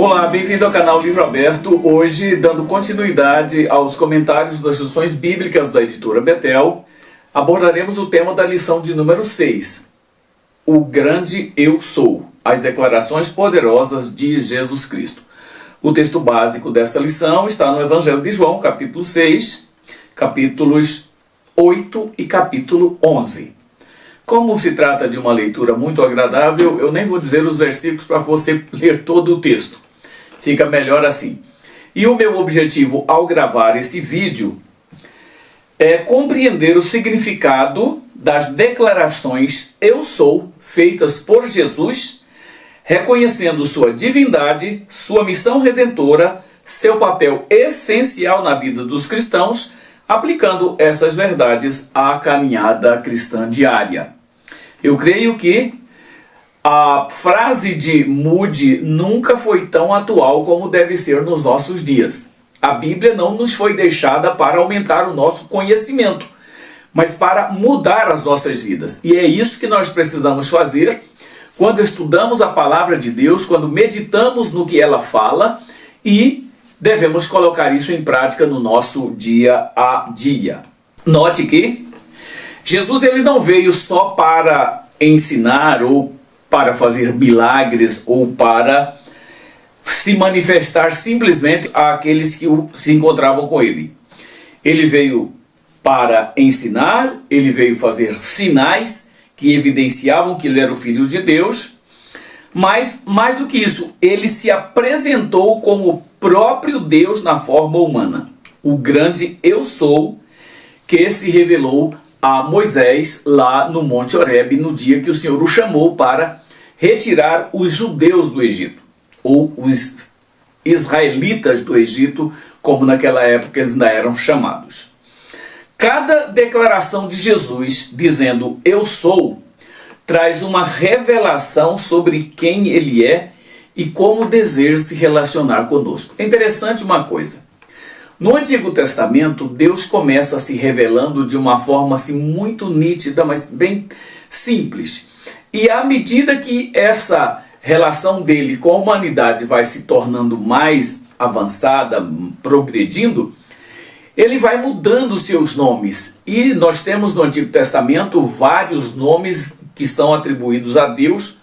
Olá, bem-vindo ao canal Livro Aberto. Hoje, dando continuidade aos comentários das lições bíblicas da editora Betel, abordaremos o tema da lição de número 6, o grande Eu Sou, as declarações poderosas de Jesus Cristo. O texto básico desta lição está no Evangelho de João, capítulo 6, capítulos 8 e capítulo 11. Como se trata de uma leitura muito agradável, eu nem vou dizer os versículos para você ler todo o texto. Fica melhor assim. E o meu objetivo ao gravar esse vídeo é compreender o significado das declarações Eu Sou feitas por Jesus, reconhecendo sua divindade, sua missão redentora, seu papel essencial na vida dos cristãos, aplicando essas verdades à caminhada cristã diária. Eu creio que a frase de Moody nunca foi tão atual como deve ser nos nossos dias. A Bíblia não nos foi deixada para aumentar o nosso conhecimento, mas para mudar as nossas vidas. E é isso que nós precisamos fazer quando estudamos a palavra de Deus, quando meditamos no que ela fala, e devemos colocar isso em prática no nosso dia a dia. Note que Jesus ele não veio só para ensinar ou para fazer milagres ou para se manifestar simplesmente àqueles que se encontravam com ele. Ele veio para ensinar, ele veio fazer sinais que evidenciavam que ele era o Filho de Deus, mas mais do que isso, ele se apresentou como o próprio Deus na forma humana. O grande Eu Sou, que se revelou a Moisés lá no Monte Horebe, no dia que o Senhor o chamou para retirar os judeus do Egito, ou os israelitas do Egito, como naquela época eles ainda eram chamados. Cada declaração de Jesus dizendo Eu Sou traz uma revelação sobre quem ele é e como deseja se relacionar conosco. É interessante uma coisa. No Antigo Testamento, Deus começa se revelando de uma forma assim, muito nítida, mas bem simples. E à medida que essa relação dele com a humanidade vai se tornando mais avançada, progredindo, ele vai mudando os seus nomes. E nós temos no Antigo Testamento vários nomes que são atribuídos a Deus,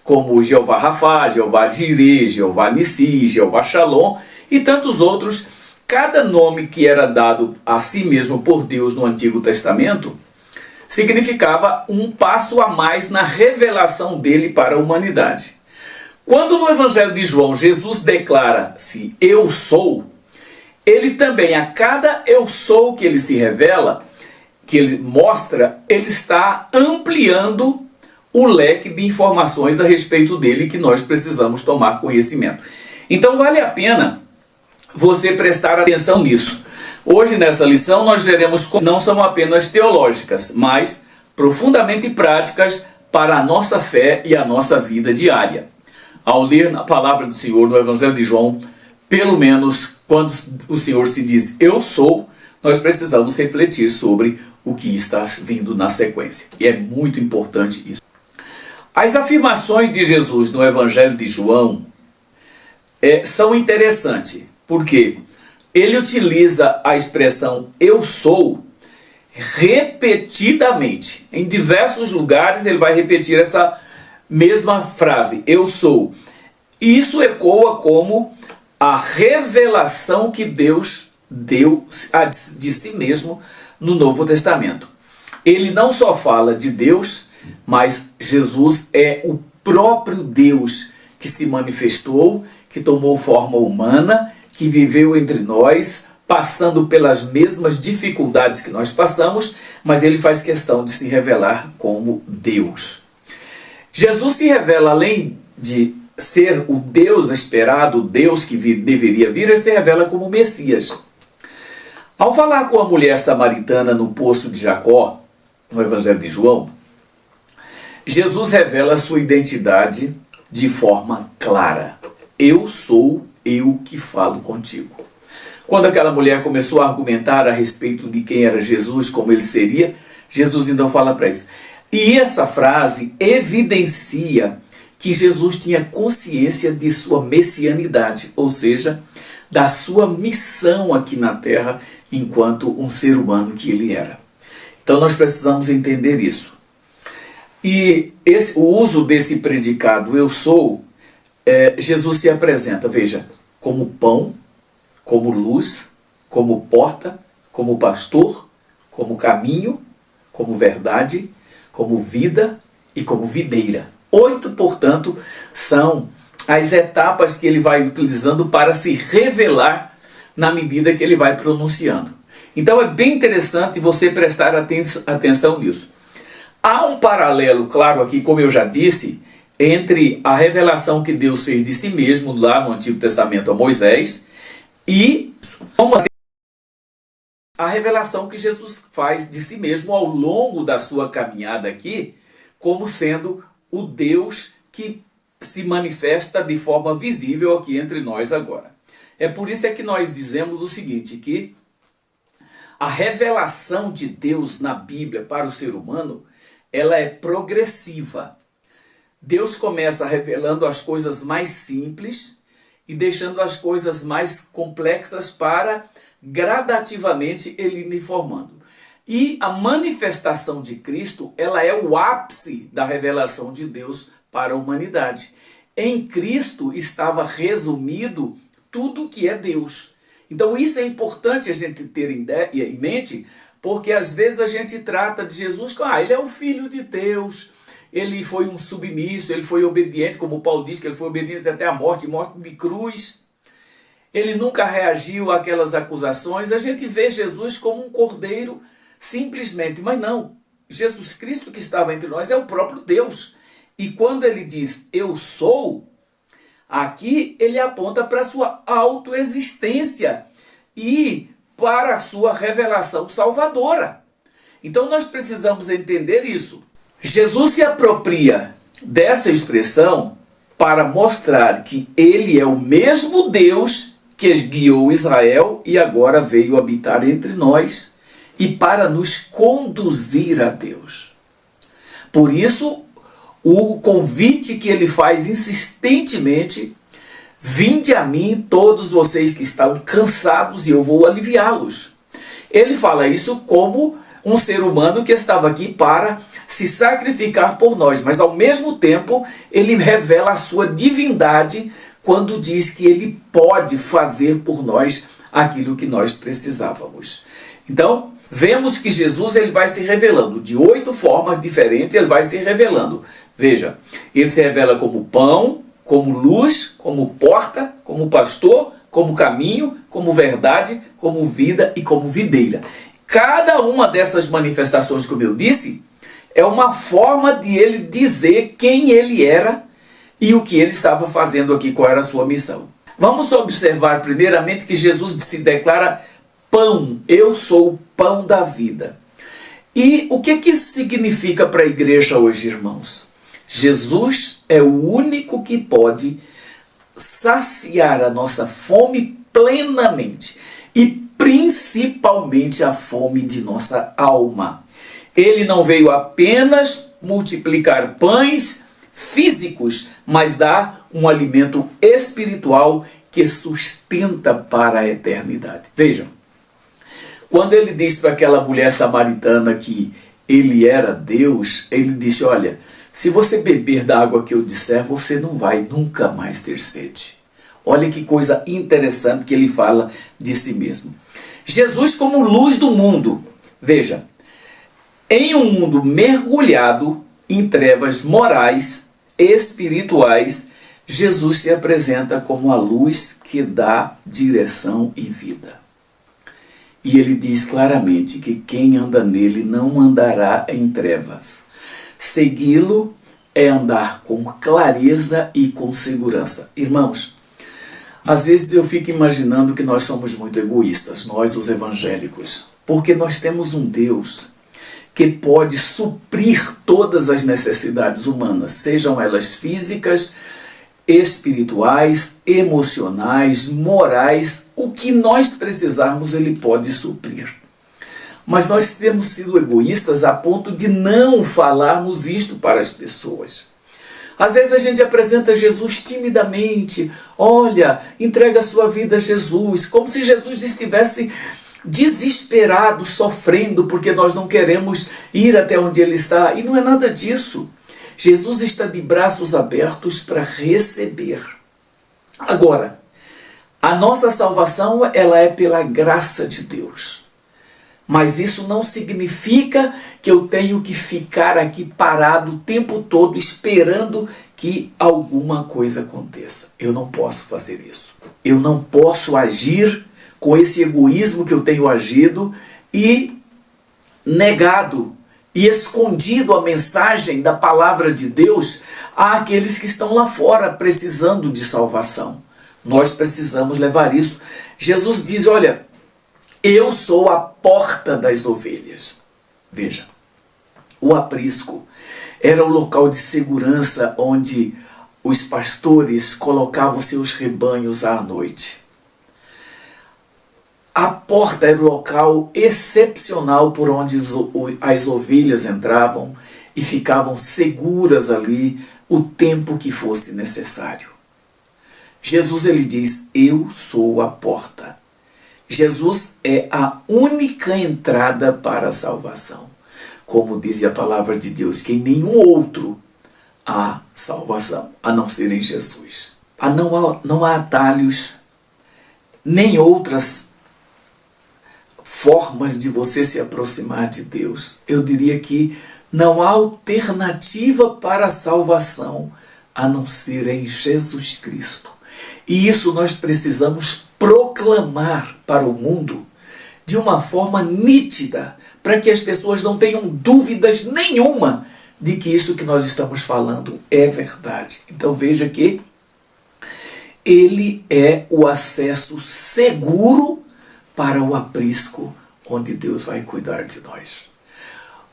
como Jeová Rafá, Jeová Jireh, Jeová Nissi, Jeová Shalom e tantos outros. Cada nome que era dado a si mesmo por Deus no Antigo Testamento significava um passo a mais na revelação dele para a humanidade. Quando no Evangelho de João Jesus declara-se Eu Sou, ele também, a cada Eu Sou que ele se revela, que ele mostra, ele está ampliando o leque de informações a respeito dele que nós precisamos tomar conhecimento. Então vale a pena você prestar atenção nisso. Hoje nessa lição nós veremos como não são apenas teológicas, mas profundamente práticas para a nossa fé e a nossa vida diária. Ao ler a palavra do Senhor no Evangelho de João, pelo menos quando o Senhor se diz Eu Sou, nós precisamos refletir sobre o que está vindo na sequência. E é muito importante isso. As afirmações de Jesus no Evangelho de João são interessantes, porque ele utiliza a expressão Eu Sou repetidamente. Em diversos lugares ele vai repetir essa mesma frase, Eu Sou. E isso ecoa como a revelação que Deus deu de si mesmo no Novo Testamento. Ele não só fala de Deus, mas Jesus é o próprio Deus que se manifestou, que tomou forma humana, que viveu entre nós, passando pelas mesmas dificuldades que nós passamos, mas ele faz questão de se revelar como Deus. Jesus se revela, além de ser o Deus esperado, o Deus que deveria vir, ele se revela como Messias. Ao falar com a mulher samaritana no poço de Jacó, no Evangelho de João, Jesus revela a sua identidade de forma clara. Eu sou eu que falo contigo. Quando aquela mulher começou a argumentar a respeito de quem era Jesus, como ele seria, Jesus então fala para isso. E essa frase evidencia que Jesus tinha consciência de sua messianidade, ou seja, da sua missão aqui na terra enquanto um ser humano que ele era. Então nós precisamos entender isso. E o uso desse predicado eu sou, Jesus se apresenta, veja, como pão, como luz, como porta, como pastor, como caminho, como verdade, como vida e como videira. 8, portanto, são as etapas que ele vai utilizando para se revelar na medida que ele vai pronunciando. Então é bem interessante você prestar atenção nisso. Há um paralelo, claro, aqui, como eu já disse, entre a revelação que Deus fez de si mesmo lá no Antigo Testamento a Moisés e a revelação que Jesus faz de si mesmo ao longo da sua caminhada aqui, como sendo o Deus que se manifesta de forma visível aqui entre nós agora. É por isso que nós dizemos o seguinte, que a revelação de Deus na Bíblia para o ser humano, ela é progressiva. Deus começa revelando as coisas mais simples e deixando as coisas mais complexas para gradativamente ele ir informando. E a manifestação de Cristo, ela é o ápice da revelação de Deus para a humanidade. Em Cristo estava resumido tudo que é Deus. Então isso é importante a gente ter em mente, porque às vezes a gente trata de Jesus como, ele é o Filho de Deus, ele foi um submisso, ele foi obediente, como Paulo diz, que ele foi obediente até a morte de cruz. Ele nunca reagiu àquelas acusações. A gente vê Jesus como um cordeiro simplesmente, mas não. Jesus Cristo que estava entre nós é o próprio Deus. E quando ele diz, eu sou, aqui ele aponta para a sua autoexistência e para a sua revelação salvadora. Então nós precisamos entender isso. Jesus se apropria dessa expressão para mostrar que ele é o mesmo Deus que guiou Israel e agora veio habitar entre nós e para nos conduzir a Deus. Por isso, o convite que ele faz insistentemente, vinde a mim todos vocês que estão cansados e eu vou aliviá-los. Ele fala isso como um ser humano que estava aqui para se sacrificar por nós, mas ao mesmo tempo ele revela a sua divindade quando diz que ele pode fazer por nós aquilo que nós precisávamos. Então, vemos que Jesus ele vai se revelando de 8 formas diferentes, ele vai se revelando. Veja, ele se revela como pão, como luz, como porta, como pastor, como caminho, como verdade, como vida e como videira. Cada uma dessas manifestações, como eu disse, é uma forma de ele dizer quem ele era e o que ele estava fazendo aqui, qual era a sua missão. Vamos observar primeiramente que Jesus se declara pão, eu sou o pão da vida. E o que isso significa para a igreja hoje, irmãos? Jesus é o único que pode saciar a nossa fome plenamente e principalmente a fome de nossa alma. Ele não veio apenas multiplicar pães físicos, mas dar um alimento espiritual que sustenta para a eternidade. Vejam, quando ele disse para aquela mulher samaritana que ele era Deus, ele disse, olha, se você beber da água que eu disser, você não vai nunca mais ter sede. Olha que coisa interessante que ele fala de si mesmo. Jesus como luz do mundo. Veja, em um mundo mergulhado em trevas morais, espirituais, Jesus se apresenta como a luz que dá direção e vida. E ele diz claramente que quem anda nele não andará em trevas. Segui-lo é andar com clareza e com segurança. Irmãos, às vezes eu fico imaginando que nós somos muito egoístas, nós os evangélicos, porque nós temos um Deus que pode suprir todas as necessidades humanas, sejam elas físicas, espirituais, emocionais, morais, o que nós precisarmos ele pode suprir. Mas nós temos sido egoístas a ponto de não falarmos isto para as pessoas. Às vezes a gente apresenta Jesus timidamente. Olha, entrega a sua vida a Jesus, como se Jesus estivesse desesperado, sofrendo, porque nós não queremos ir até onde Ele está. E não é nada disso. Jesus está de braços abertos para receber. Agora, a nossa salvação, ela é pela graça de Deus. Mas isso não significa que eu tenho que ficar aqui parado o tempo todo esperando que alguma coisa aconteça. Eu não posso fazer isso. Eu não posso agir com esse egoísmo que eu tenho agido e negado e escondido a mensagem da palavra de Deus àqueles que estão lá fora precisando de salvação. Nós precisamos levar isso. Jesus diz, olha, eu sou a porta das ovelhas. Veja, o aprisco era o local de segurança onde os pastores colocavam seus rebanhos à noite. A porta era o local excepcional por onde as ovelhas entravam e ficavam seguras ali o tempo que fosse necessário. Jesus, ele diz, eu sou a porta. Jesus é a única entrada para a salvação. Como diz a palavra de Deus, que em nenhum outro há salvação, a não ser em Jesus. Não há atalhos, nem outras formas de você se aproximar de Deus. Eu diria que não há alternativa para a salvação, a não ser em Jesus Cristo. E isso nós precisamos proclamar para o mundo de uma forma nítida, para que as pessoas não tenham dúvidas nenhuma de que isso que nós estamos falando é verdade. Então veja que ele é o acesso seguro para o aprisco, onde Deus vai cuidar de nós.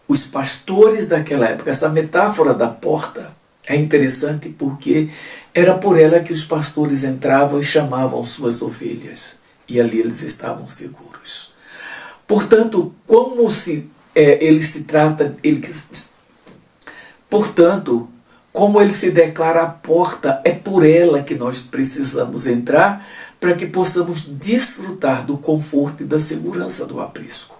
Os pastores daquela época, essa metáfora da porta é interessante porque era por ela que os pastores entravam e chamavam suas ovelhas. E ali eles estavam seguros. Portanto, como ele se declara a porta, é por ela que nós precisamos entrar para que possamos desfrutar do conforto e da segurança do aprisco.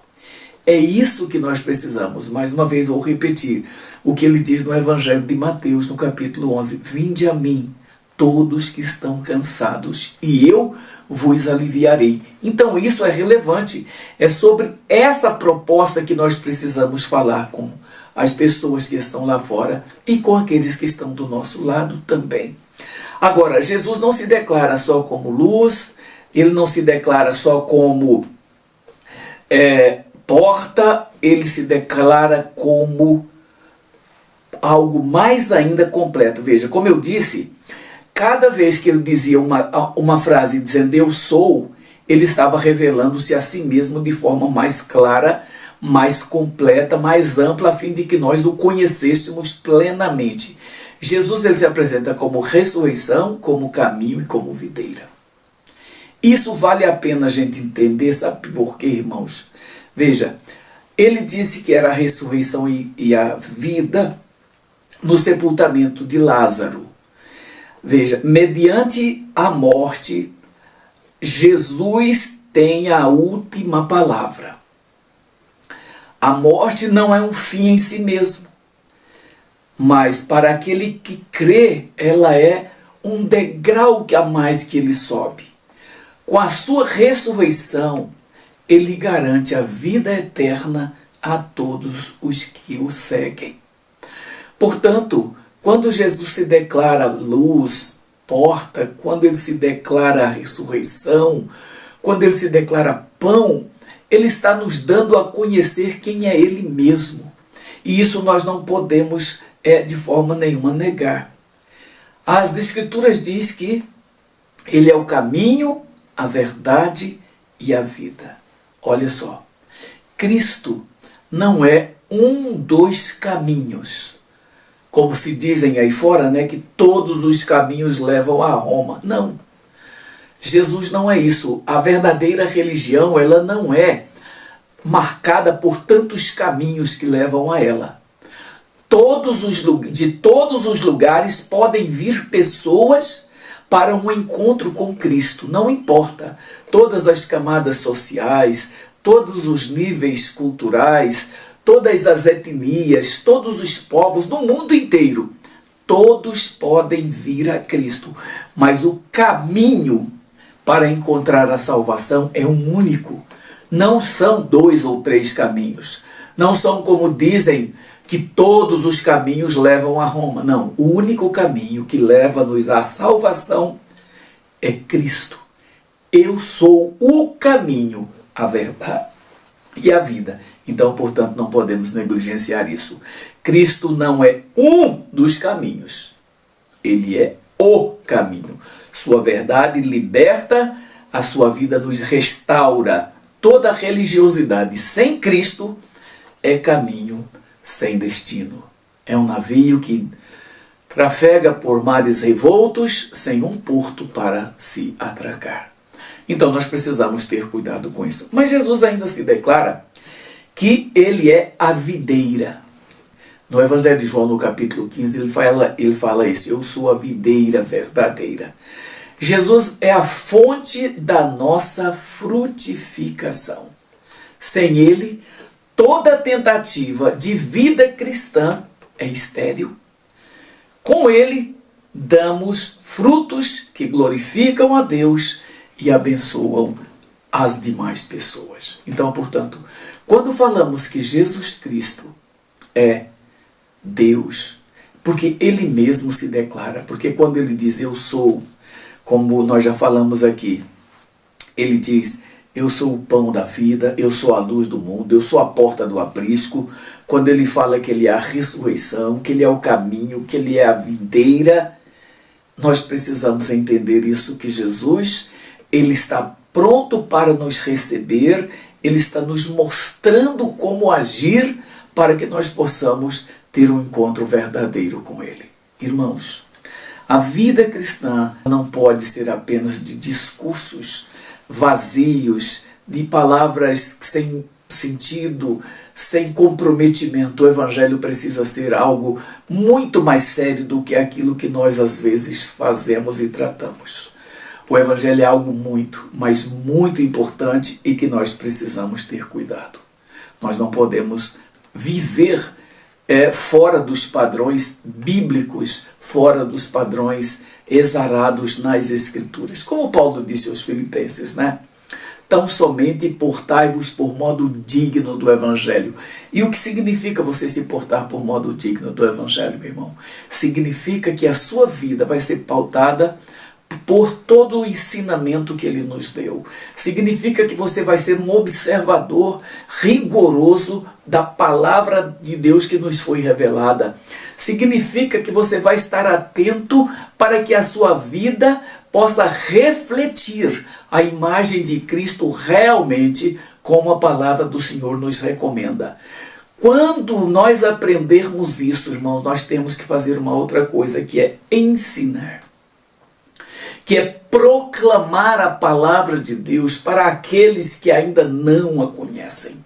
É isso que nós precisamos. Mais uma vez vou repetir o que ele diz no Evangelho de Mateus, no capítulo 11. Vinde a mim, todos que estão cansados, e eu vos aliviarei. Então isso é relevante. É sobre essa proposta que nós precisamos falar com as pessoas que estão lá fora e com aqueles que estão do nosso lado também. Agora, Jesus não se declara só como luz, ele não se declara só como porta, ele se declara como algo mais ainda completo. Veja, como eu disse, cada vez que ele dizia uma frase dizendo eu sou, ele estava revelando-se a si mesmo de forma mais clara, mais completa, mais ampla, a fim de que nós o conhecêssemos plenamente. Jesus, ele se apresenta como ressurreição, como caminho e como videira. Isso vale a pena a gente entender, sabe por quê, irmãos? Veja, ele disse que era a ressurreição e a vida no sepultamento de Lázaro. Veja, mediante a morte, Jesus tem a última palavra. A morte não é um fim em si mesmo, mas para aquele que crê, ela é um degrau a mais que ele sobe. Com a sua ressurreição, ele garante a vida eterna a todos os que o seguem. Portanto, quando Jesus se declara luz, porta, quando ele se declara ressurreição, quando ele se declara pão, ele está nos dando a conhecer quem é ele mesmo. E isso nós não podemos de forma nenhuma negar. As Escrituras dizem que ele é o caminho, a verdade e a vida. Olha só, Cristo não é um dos caminhos. Como se dizem aí fora, né, que todos os caminhos levam a Roma. Não. Jesus não é isso. A verdadeira religião, ela não é marcada por tantos caminhos que levam a ela. de todos os lugares podem vir pessoas para um encontro com Cristo. Não importa todas as camadas sociais, todos os níveis culturais, todas as etnias, todos os povos do mundo inteiro. Todos podem vir a Cristo, mas o caminho para encontrar a salvação é um único. Não são 2 ou 3 caminhos. Não são como dizem que todos os caminhos levam a Roma. Não, o único caminho que leva-nos à salvação é Cristo. Eu sou o caminho, a verdade e a vida. Então, portanto, não podemos negligenciar isso. Cristo não é um dos caminhos. Ele é o caminho. Sua verdade liberta, a sua vida nos restaura. Toda religiosidade sem Cristo é caminho sem destino. É um navio que trafega por mares revoltos sem um porto para se atracar. Então nós precisamos ter cuidado com isso. Mas Jesus ainda se declara que ele é a videira. No Evangelho de João, no capítulo 15, ele fala isso: eu sou a videira verdadeira. Jesus é a fonte da nossa frutificação. Sem ele, toda tentativa de vida cristã é estéril. Com ele, damos frutos que glorificam a Deus e abençoam as demais pessoas. Então, portanto, quando falamos que Jesus Cristo é Deus, porque ele mesmo se declara, porque quando ele diz eu sou, como nós já falamos aqui, ele diz eu sou o pão da vida, eu sou a luz do mundo, eu sou a porta do aprisco. Quando ele fala que ele é a ressurreição, que ele é o caminho, que ele é a videira, nós precisamos entender isso, que Jesus, ele está pronto para nos receber, ele está nos mostrando como agir para que nós possamos ter um encontro verdadeiro com ele. Irmãos, a vida cristã não pode ser apenas de discursos vazios, de palavras sem sentido, sem comprometimento. O Evangelho precisa ser algo muito mais sério do que aquilo que nós às vezes fazemos e tratamos. O Evangelho é algo muito, mas muito importante e que nós precisamos ter cuidado. Nós não podemos viver fora dos padrões bíblicos, fora dos padrões exarados nas Escrituras. Como Paulo disse aos Filipenses, né? Tão somente portai-vos por modo digno do Evangelho. E o que significa você se portar por modo digno do Evangelho, meu irmão? Significa que a sua vida vai ser pautada por todo o ensinamento que ele nos deu. Significa que você vai ser um observador rigoroso da palavra de Deus que nos foi revelada. Significa que você vai estar atento para que a sua vida possa refletir a imagem de Cristo realmente, como a palavra do Senhor nos recomenda. Quando nós aprendermos isso, irmãos, nós temos que fazer uma outra coisa, que é ensinar, que é proclamar a palavra de Deus para aqueles que ainda não a conhecem.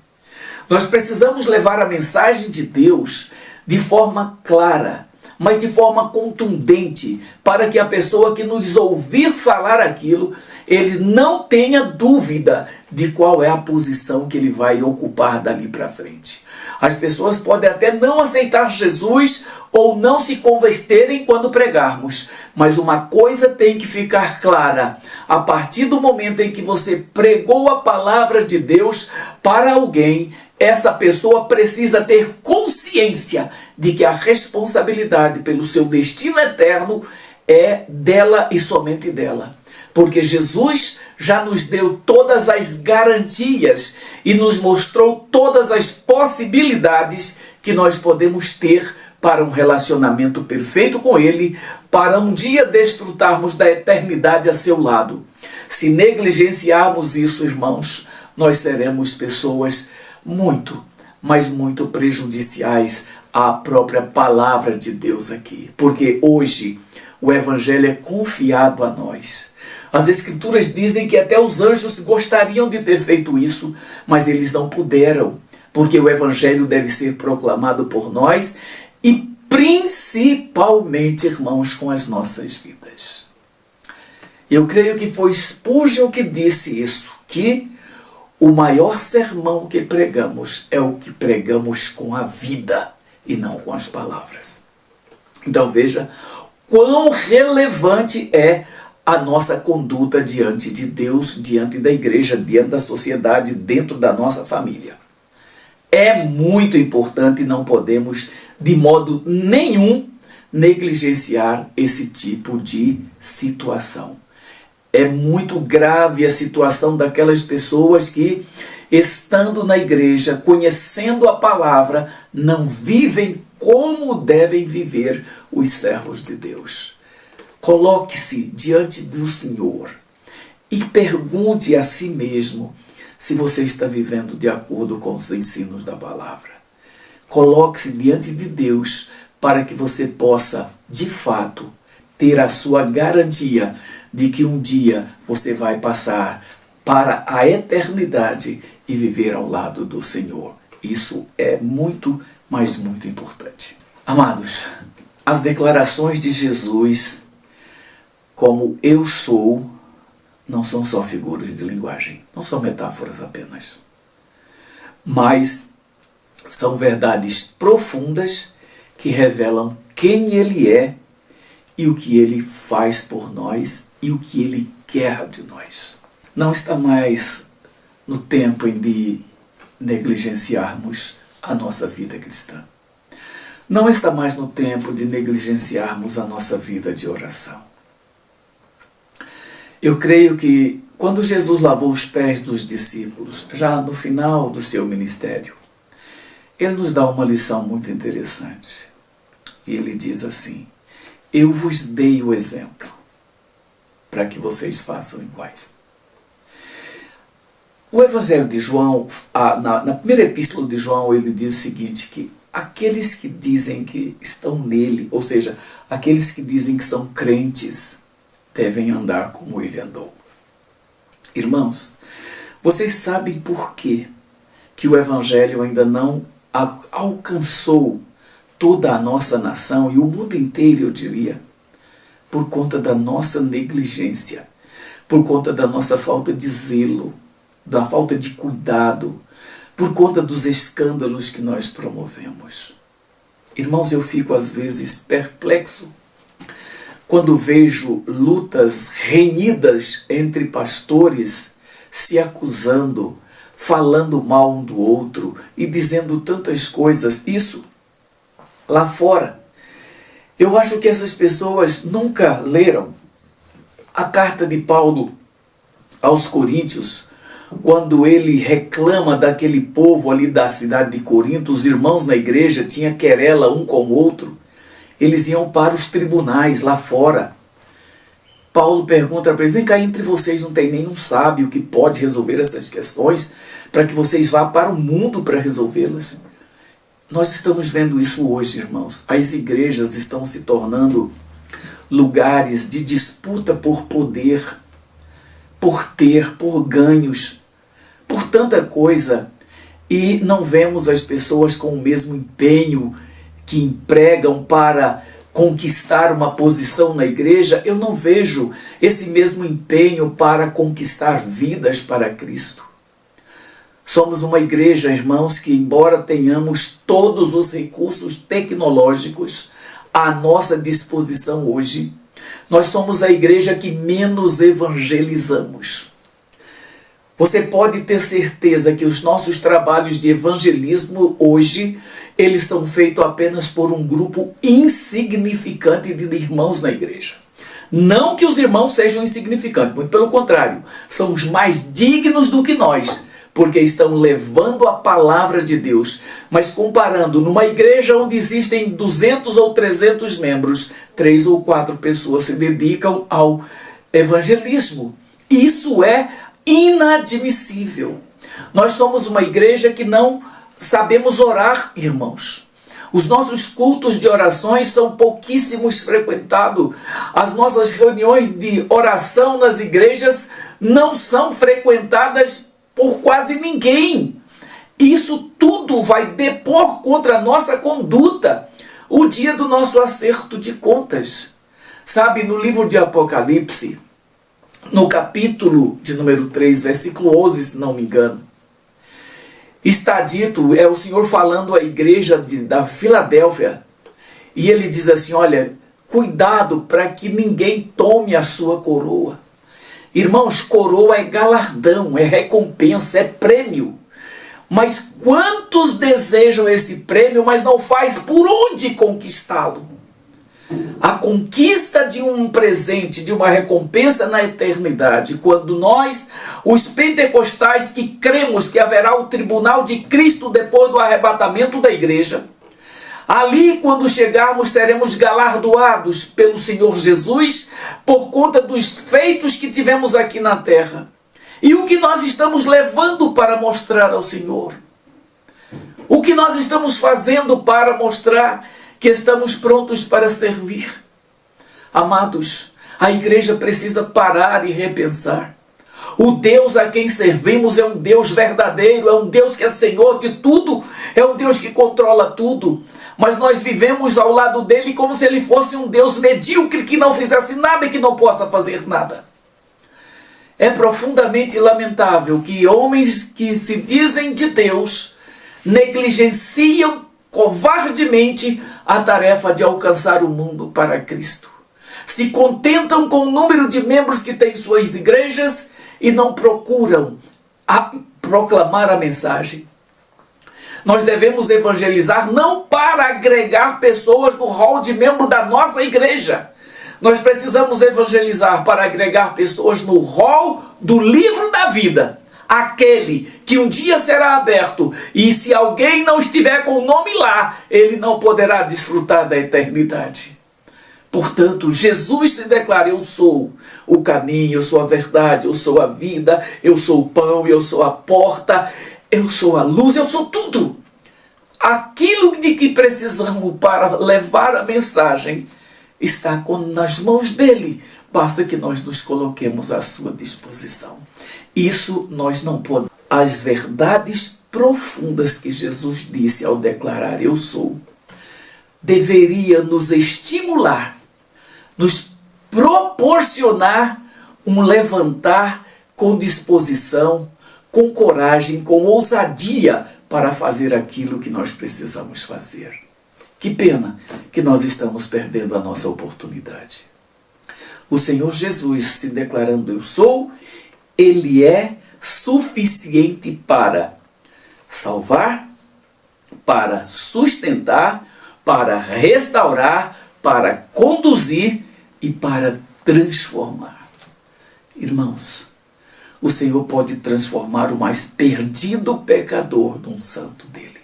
Nós precisamos levar a mensagem de Deus de forma clara, mas de forma contundente, para que a pessoa que nos ouvir falar aquilo, ele não tenha dúvida de qual é a posição que ele vai ocupar dali para frente. As pessoas podem até não aceitar Jesus ou não se converterem quando pregarmos, mas uma coisa tem que ficar clara: a partir do momento em que você pregou a palavra de Deus para alguém, essa pessoa precisa ter consciência de que a responsabilidade pelo seu destino eterno é dela e somente dela. Porque Jesus já nos deu todas as garantias e nos mostrou todas as possibilidades que nós podemos ter para um relacionamento perfeito com Ele, para um dia desfrutarmos da eternidade a seu lado. Se negligenciarmos isso, irmãos, nós seremos pessoas muito, mas muito prejudiciais à própria palavra de Deus aqui. Porque hoje o Evangelho é confiado a nós. As Escrituras dizem que até os anjos gostariam de ter feito isso, mas eles não puderam, porque o Evangelho deve ser proclamado por nós e principalmente, irmãos, com as nossas vidas. Eu creio que foi Spurgeon que disse isso, que o maior sermão que pregamos é o que pregamos com a vida e não com as palavras. Então veja quão relevante é a nossa conduta diante de Deus, diante da igreja, diante da sociedade, dentro da nossa família. É muito importante e não podemos, de modo nenhum, negligenciar esse tipo de situação. É muito grave a situação daquelas pessoas que, estando na igreja, conhecendo a palavra, não vivem como devem viver os servos de Deus. Coloque-se diante do Senhor e pergunte a si mesmo se você está vivendo de acordo com os ensinos da palavra. Coloque-se diante de Deus para que você possa, de fato, ter a sua garantia de que um dia você vai passar para a eternidade e viver ao lado do Senhor. Isso é muito, mas muito importante. Amados, as declarações de Jesus, como eu sou, não são só figuras de linguagem, não são metáforas apenas, mas são verdades profundas que revelam quem Ele é e o que Ele faz por nós e o que Ele quer de nós. Não está mais no tempo em de negligenciarmos a nossa vida cristã. Não está mais no tempo de negligenciarmos a nossa vida de oração. Eu creio que quando Jesus lavou os pés dos discípulos, já no final do seu ministério, Ele nos dá uma lição muito interessante. E Ele diz assim: eu vos dei o exemplo para que vocês façam iguais. O Evangelho de João, na primeira epístola de João, ele diz o seguinte, que aqueles que dizem que estão nele, ou seja, aqueles que dizem que são crentes, devem andar como ele andou. Irmãos, vocês sabem por quê que o Evangelho ainda não alcançou toda a nossa nação e o mundo inteiro, eu diria? Por conta da nossa negligência, por conta da nossa falta de zelo, da falta de cuidado, por conta dos escândalos que nós promovemos. Irmãos, eu fico às vezes perplexo quando vejo lutas renhidas entre pastores se acusando, falando mal um do outro e dizendo tantas coisas. Isso lá fora. Eu acho que essas pessoas nunca leram a carta de Paulo aos Coríntios, quando ele reclama daquele povo ali da cidade de Corinto. Os irmãos na igreja tinham querela um com o outro. Eles iam para os tribunais lá fora. Paulo pergunta para eles: vem cá, entre vocês não tem nenhum sábio que pode resolver essas questões para que vocês vá para o mundo para resolvê-las? Nós estamos vendo isso hoje, irmãos. As igrejas estão se tornando lugares de disputa por poder, por ter, por ganhos, por tanta coisa. E não vemos as pessoas com o mesmo empenho que empregam para conquistar uma posição na igreja. Eu não vejo esse mesmo empenho para conquistar vidas para Cristo. Somos uma igreja, irmãos, que embora tenhamos todos os recursos tecnológicos à nossa disposição hoje, nós somos a igreja que menos evangelizamos. Você pode ter certeza que os nossos trabalhos de evangelismo hoje, eles são feitos apenas por um grupo insignificante de irmãos na igreja. Não que os irmãos sejam insignificantes, muito pelo contrário, são os mais dignos do que nós, porque estão levando a palavra de Deus. Mas comparando, numa igreja onde existem 200 ou 300 membros, 3 ou 4 pessoas se dedicam ao evangelismo. Isso é inadmissível. Nós somos uma igreja que não sabemos orar, irmãos. Os nossos cultos de orações são pouquíssimos frequentados. As nossas reuniões de oração nas igrejas não são frequentadas por quase ninguém. Isso tudo vai depor contra a nossa conduta. o dia do nosso acerto de contas. Sabe, no livro de Apocalipse, no capítulo de número 3, versículo 11, se não me engano, está dito, é o Senhor falando à igreja da Filadélfia, e ele diz assim, olha, cuidado para que ninguém tome a sua coroa. Irmãos, coroa é galardão, é recompensa, é prêmio. Mas quantos desejam esse prêmio, mas não faz por onde conquistá-lo? A conquista de um presente, de uma recompensa na eternidade, quando nós, os pentecostais que cremos que haverá o tribunal de Cristo depois do arrebatamento da igreja, ali, quando chegarmos, seremos galardoados pelo Senhor Jesus por conta dos feitos que tivemos aqui na terra. E o que nós estamos levando para mostrar ao Senhor? O que nós estamos fazendo para mostrar que estamos prontos para servir? Amados, a igreja precisa parar e repensar. O Deus a quem servimos é um Deus verdadeiro, é um Deus que é Senhor de tudo, é um Deus que controla tudo. Mas nós vivemos ao lado dele como se ele fosse um Deus medíocre que não fizesse nada e que não possa fazer nada. É profundamente lamentável que homens que se dizem de Deus negligenciam covardemente a tarefa de alcançar o mundo para Cristo. Se contentam com o número de membros que têm suas igrejas e não procuram proclamar a mensagem. Nós devemos evangelizar não para agregar pessoas no rol de membro da nossa igreja. Nós precisamos evangelizar para agregar pessoas no rol do livro da vida. Aquele que um dia será aberto e se alguém não estiver com o nome lá, ele não poderá desfrutar da eternidade. Portanto, Jesus se declara, eu sou o caminho, eu sou a verdade, eu sou a vida, eu sou o pão, eu sou a porta, eu sou a luz, eu sou tudo. Aquilo de que precisamos para levar a mensagem está nas mãos dele. Basta que nós nos coloquemos à sua disposição. Isso nós não podemos. As verdades profundas que Jesus disse ao declarar eu sou, deveria nos estimular, nos proporcionar um levantar com disposição, com coragem, com ousadia para fazer aquilo que nós precisamos fazer. Que pena que nós estamos perdendo a nossa oportunidade. O Senhor Jesus, se declarando eu sou, ele é suficiente para salvar, para sustentar, para restaurar, para conduzir e para transformar. Irmãos, o Senhor pode transformar o mais perdido pecador num santo dele.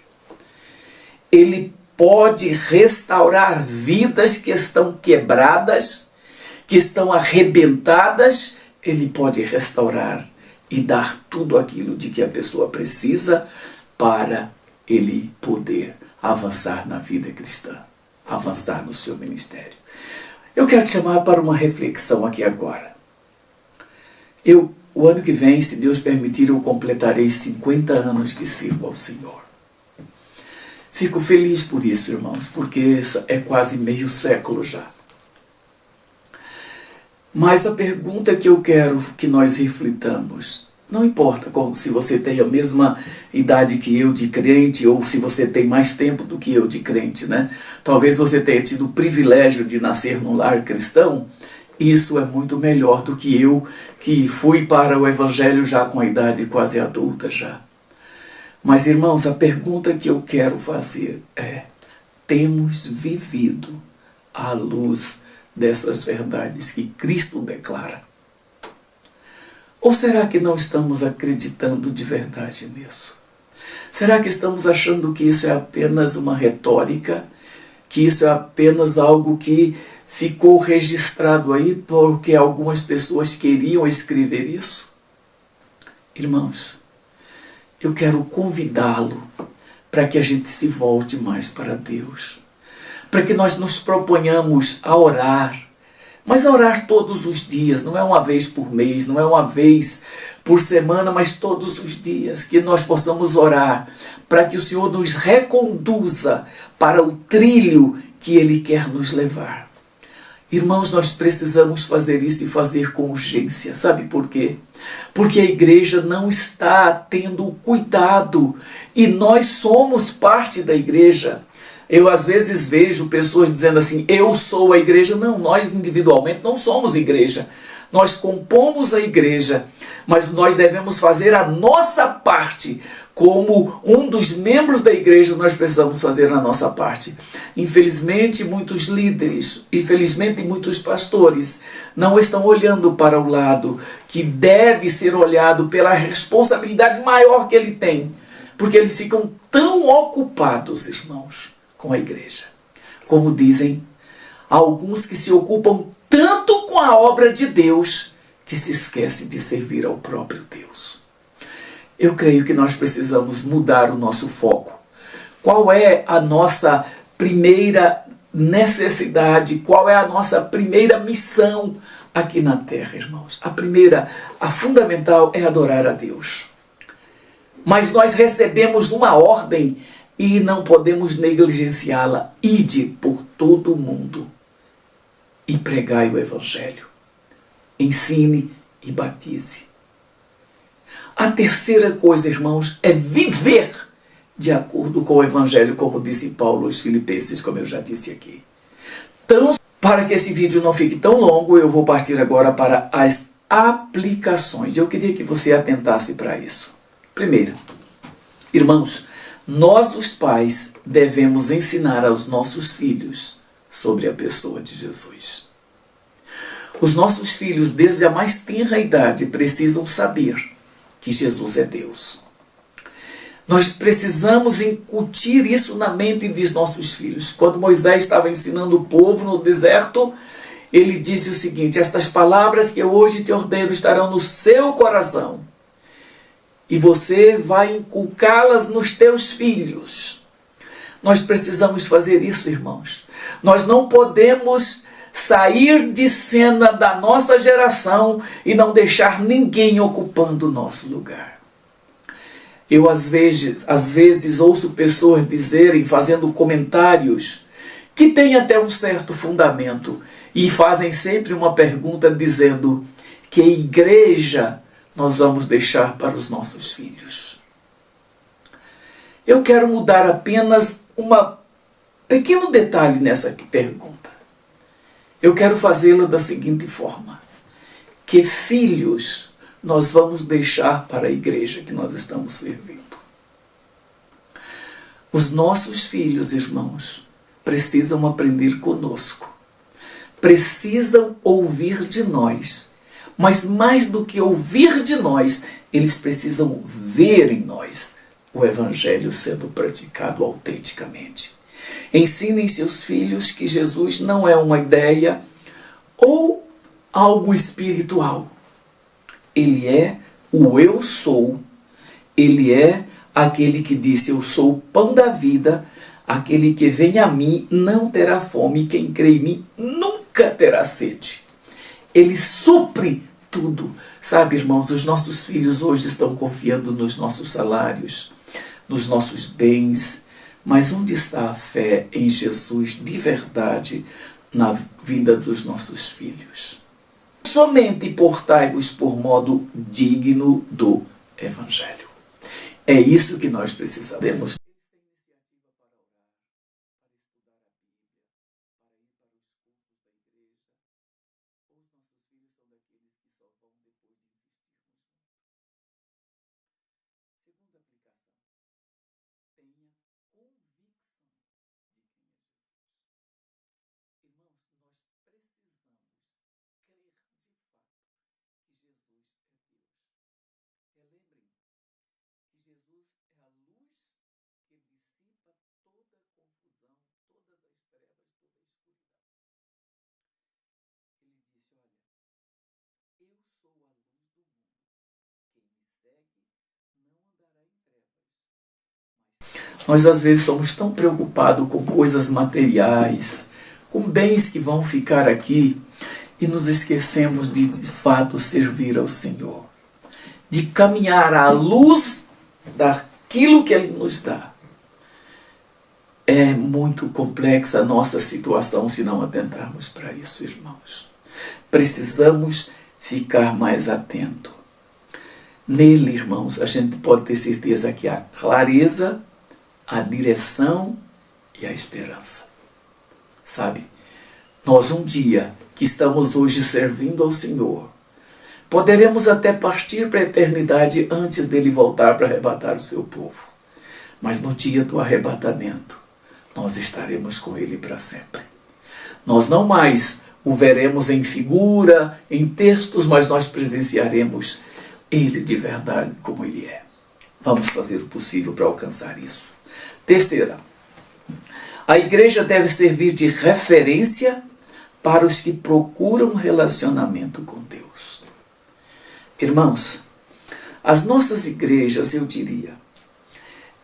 Ele pode restaurar vidas que estão quebradas, que estão arrebentadas. Ele pode restaurar e dar tudo aquilo de que a pessoa precisa para ele poder avançar na vida cristã, avançar no seu ministério. Eu quero te chamar para uma reflexão aqui agora. O ano que vem, se Deus permitir, eu completarei 50 anos que sirvo ao Senhor. Fico feliz por isso, irmãos, porque é quase meio século já. Mas a pergunta que eu quero que nós reflitamos, não importa se você tem a mesma idade que eu de crente, ou se você tem mais tempo do que eu de crente, né? Talvez você tenha tido o privilégio de nascer num lar cristão. Isso é muito melhor do que eu, que fui para o evangelho já com a idade quase adulta já. Mas, irmãos, a pergunta que eu quero fazer é: temos vivido à luz dessas verdades que Cristo declara? Ou será que não estamos acreditando de verdade nisso? Será que estamos achando que isso é apenas uma retórica? Que isso é apenas algo que ficou registrado aí porque algumas pessoas queriam escrever isso? Irmãos, eu quero convidá-lo para que a gente se volte mais para Deus. Para que nós nos proponhamos a orar. Mas a orar todos os dias, não é uma vez por mês, não é uma vez por semana, mas todos os dias. Que nós possamos orar para que o Senhor nos reconduza para o trilho que Ele quer nos levar. Irmãos, nós precisamos fazer isso e fazer com urgência. Sabe por quê? Porque a igreja não está tendo cuidado e nós somos parte da igreja. Eu às vezes vejo pessoas dizendo assim, eu sou a igreja. Não, nós individualmente não somos igreja. Nós compomos a igreja, mas nós devemos fazer a nossa parte. Como um dos membros da igreja, nós precisamos fazer a nossa parte. Infelizmente, muitos líderes, infelizmente, muitos pastores não estão olhando para o lado que deve ser olhado pela responsabilidade maior que ele tem, porque eles ficam tão ocupados, irmãos, com a igreja. Como dizem alguns que se ocupam tanto com a obra de Deus que se esquece de servir ao próprio Deus. Eu creio que nós precisamos mudar o nosso foco. Qual é a nossa primeira necessidade? Qual é a nossa primeira missão aqui na terra, irmãos? A fundamental é adorar a Deus. Mas nós recebemos uma ordem e não podemos negligenciá-la. Ide por todo o mundo e pregai o Evangelho. Ensine e batize. A terceira coisa, irmãos, é viver de acordo com o Evangelho, como disse Paulo aos Filipenses, como eu já disse aqui. Então, para que esse vídeo não fique tão longo, eu vou partir agora para as aplicações. Eu queria que você atentasse para isso. Primeiro, irmãos, nós os pais devemos ensinar aos nossos filhos sobre a pessoa de Jesus. Os nossos filhos, desde a mais tenra idade, precisam saber que Jesus é Deus. Nós precisamos incutir isso na mente dos nossos filhos. Quando Moisés estava ensinando o povo no deserto, ele disse o seguinte: estas palavras que eu hoje te ordeno estarão no seu coração, e você vai inculcá-las nos teus filhos. Nós precisamos fazer isso, irmãos. Nós não podemos sair de cena da nossa geração e não deixar ninguém ocupando o nosso lugar. Eu às vezes ouço pessoas dizerem, fazendo comentários que têm até um certo fundamento e fazem sempre uma pergunta dizendo: que igreja nós vamos deixar para os nossos filhos? Eu quero mudar apenas um pequeno detalhe nessa pergunta. Eu quero fazê-la da seguinte forma: que filhos nós vamos deixar para a igreja que nós estamos servindo? Os nossos filhos, irmãos, precisam aprender conosco. Precisam ouvir de nós. Mas mais do que ouvir de nós, eles precisam ver em nós o Evangelho sendo praticado autenticamente. Ensinem seus filhos que Jesus não é uma ideia ou algo espiritual. Ele é o eu sou. Ele é aquele que disse: eu sou o pão da vida. Aquele que vem a mim não terá fome. Quem crê em mim nunca terá sede. Ele supre tudo. Sabe, irmãos, os nossos filhos hoje estão confiando nos nossos salários, nos nossos bens. Mas onde está a fé em Jesus de verdade na vida dos nossos filhos? Somente portai-vos por modo digno do Evangelho. É isso que nós precisamos. Nós às vezes somos tão preocupados com coisas materiais, com bens que vão ficar aqui, e nos esquecemos de fato servir ao Senhor, de caminhar à luz daquilo que Ele nos dá. É muito complexa a nossa situação se não atentarmos para isso, irmãos. Precisamos ficar mais atento. Nele, irmãos, a gente pode ter certeza que há clareza, a direção e a esperança. Sabe? Nós um dia que estamos hoje servindo ao Senhor, poderemos até partir para a eternidade antes dele voltar para arrebatar o seu povo. Mas no dia do arrebatamento, nós estaremos com ele para sempre. Nós não mais o veremos em figura, em textos, mas nós presenciaremos ele de verdade como ele é. Vamos fazer o possível para alcançar isso. Terceira, a igreja deve servir de referência para os que procuram relacionamento com Deus. Irmãos, as nossas igrejas, eu diria,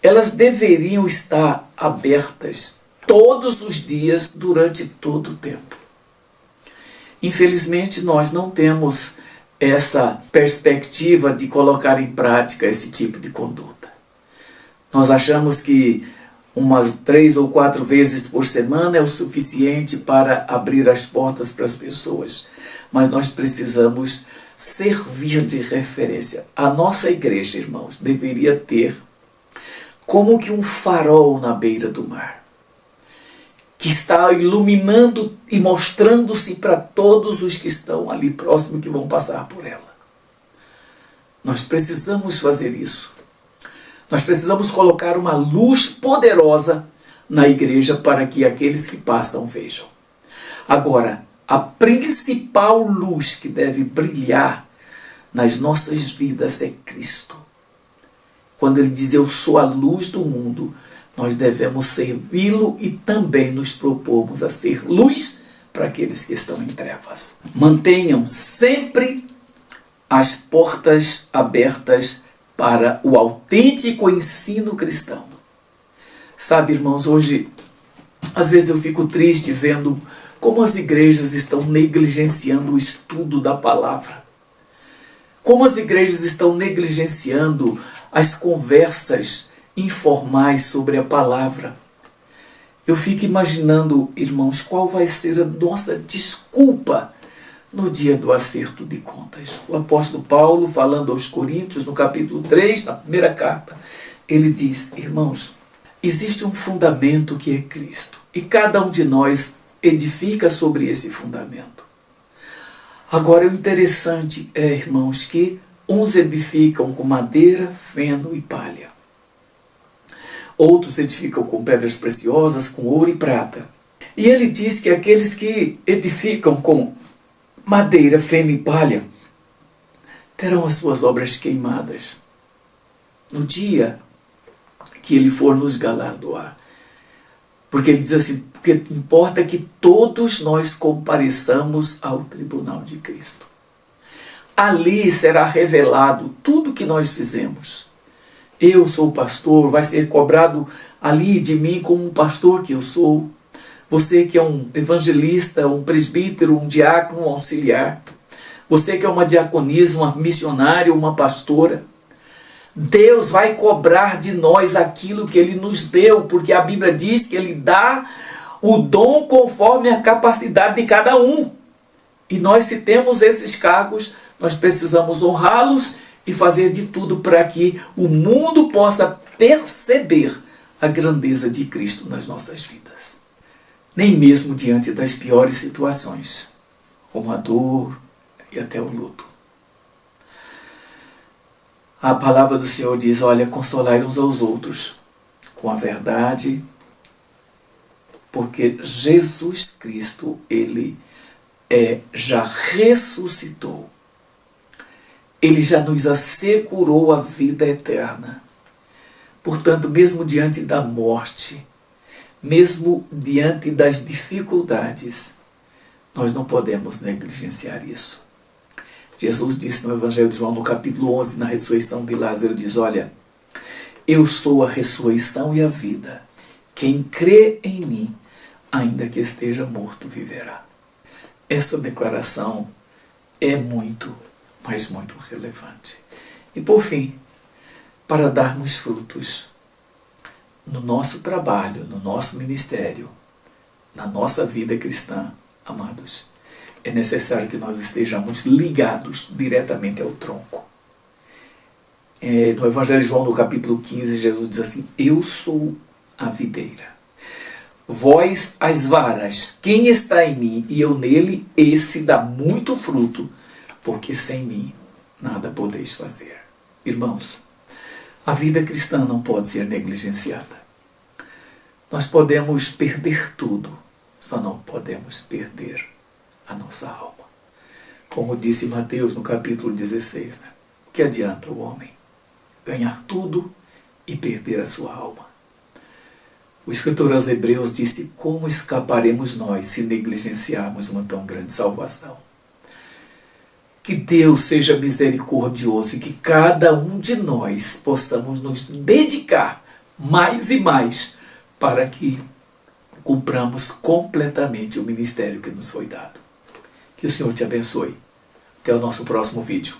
elas deveriam estar abertas todos os dias, durante todo o tempo. Infelizmente, nós não temos essa perspectiva de colocar em prática esse tipo de conduta. Nós achamos que umas 3 ou 4 vezes por semana é o suficiente para abrir as portas para as pessoas. Mas nós precisamos servir de referência. A nossa igreja, irmãos, deveria ter como que um farol na beira do mar, que está iluminando e mostrando-se para todos os que estão ali próximo, que vão passar por ela. Nós precisamos fazer isso. Nós precisamos colocar uma luz poderosa na igreja para que aqueles que passam vejam. Agora, a principal luz que deve brilhar nas nossas vidas é Cristo. Quando ele diz, eu sou a luz do mundo, nós devemos servi-lo e também nos propomos a ser luz para aqueles que estão em trevas. Mantenham sempre as portas abertas para o autêntico ensino cristão. Sabe, irmãos, hoje, às vezes eu fico triste vendo como as igrejas estão negligenciando o estudo da palavra. Como as igrejas estão negligenciando as conversas informais sobre a palavra. Eu fico imaginando, irmãos, qual vai ser a nossa desculpa no dia do acerto de contas. O apóstolo Paulo, falando aos Coríntios, no capítulo 3, na primeira carta, ele diz, irmãos, existe um fundamento que é Cristo, e cada um de nós edifica sobre esse fundamento. Agora, o interessante é, irmãos, que uns edificam com madeira, feno e palha. Outros edificam com pedras preciosas, com ouro e prata. E ele diz que aqueles que edificam com madeira, feno e palha terão as suas obras queimadas no dia que ele for nos galardoar. Porque ele diz assim, porque importa que todos nós compareçamos ao tribunal de Cristo. Ali será revelado tudo que nós fizemos. Eu sou o pastor, vai ser cobrado ali de mim como um pastor que eu sou. Você que é um evangelista, um presbítero, um diácono, um auxiliar. Você que é uma diaconisa, uma missionária, uma pastora. Deus vai cobrar de nós aquilo que Ele nos deu, porque a Bíblia diz que Ele dá o dom conforme a capacidade de cada um. E nós, se temos esses cargos, nós precisamos honrá-los e fazer de tudo para que o mundo possa perceber a grandeza de Cristo nas nossas vidas. Nem mesmo diante das piores situações, como a dor e até o luto. A palavra do Senhor diz, olha, consolai uns aos outros com a verdade, porque Jesus Cristo, Ele já ressuscitou. Ele já nos assegurou a vida eterna. Portanto, mesmo diante da morte, mesmo diante das dificuldades, nós não podemos negligenciar isso. Jesus disse no Evangelho de João, no capítulo 11, na ressurreição de Lázaro, diz, olha, eu sou a ressurreição e a vida. Quem crê em mim, ainda que esteja morto, viverá. Essa declaração é muito, mas muito relevante. E por fim, para darmos frutos, no nosso trabalho, no nosso ministério, na nossa vida cristã, amados, é necessário que nós estejamos ligados diretamente ao tronco. No Evangelho de João, no capítulo 15, Jesus diz assim: eu sou a videira, vós as varas, quem está em mim e eu nele, esse dá muito fruto, porque sem mim nada podeis fazer. Irmãos, a vida cristã não pode ser negligenciada. Nós podemos perder tudo, só não podemos perder a nossa alma. Como disse Mateus no capítulo 16, né? O que adianta o homem ganhar tudo e perder a sua alma? O escritor aos Hebreus disse: como escaparemos nós se negligenciarmos uma tão grande salvação? Que Deus seja misericordioso e que cada um de nós possamos nos dedicar mais e mais para que cumpramos completamente o ministério que nos foi dado. Que o Senhor te abençoe. Até o nosso próximo vídeo.